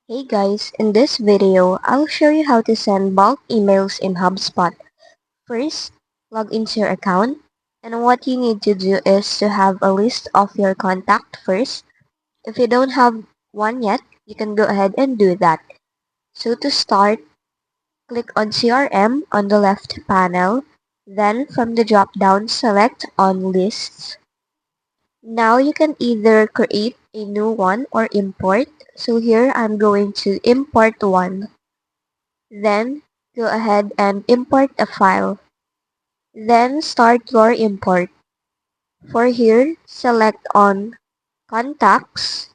Hey guys, in this video, I'll show you how to send bulk emails in Hubspot. First, log into your account, and what you need to do is to have a list of your contact first. If you don't have one yet, you can go ahead and do that. So to start, click on CRM on the left panel, then from the drop-down select on Lists. Now you can either create a new one or import. So here I'm going to import one. Then go ahead and import a file. Then start your import. For here, select on Contacts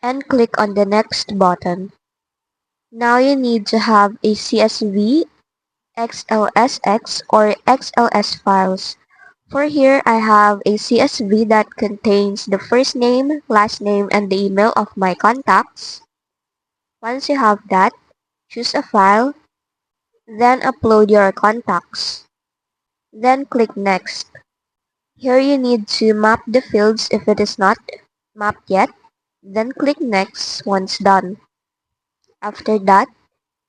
and click on the Next button. Now you need to have a CSV, XLSX, or XLS files. For here, I have a CSV that contains the first name, last name, and the email of my contacts. Once you have that, choose a file, then upload your contacts. Then click Next. Here you need to map the fields if it is not mapped yet. Then click Next once done. After that,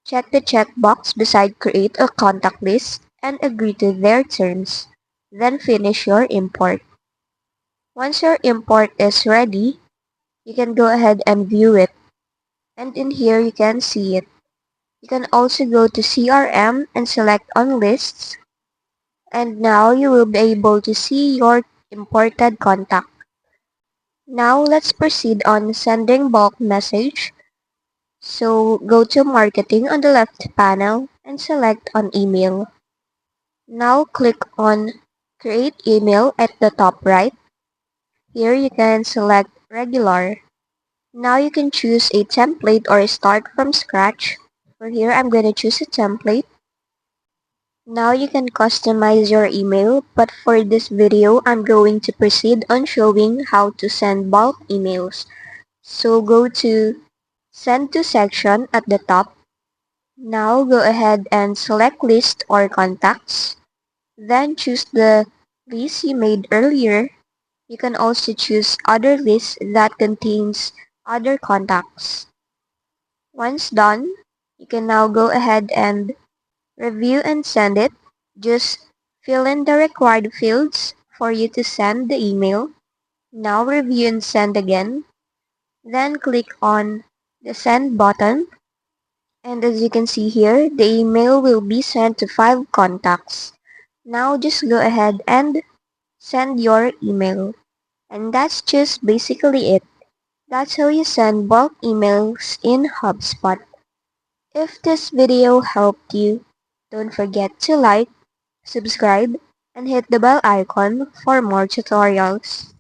check the checkbox beside Create a Contact List and agree to their terms. Then finish your import. Once your import is ready, you can go ahead and view it. And in here you can see it. You can also go to CRM and select on Lists. And now you will be able to see your imported contact. Now let's proceed on sending bulk message. So go to marketing on the left panel and select on email. Now click on create email at the top right. Here you can select regular. Now you can choose a template or start from scratch. For here I'm going to choose a template. Now you can customize your email, but for this video I'm going to proceed on showing how to send bulk emails. So go to Send to section at the top. Now go ahead and select list or contacts. Then choose the list you made earlier. You can also choose other lists that contains other contacts. Once done, you can now go ahead and review and send it. Just fill in the required fields for you to send the email. Now review and send again. Then click on the send button. And as you can see here, the email will be sent to 5 contacts. Now just go ahead and send your email. And that's just basically it. That's how you send bulk emails in HubSpot. If this video helped you, don't forget to like, subscribe, and hit the bell icon for more tutorials.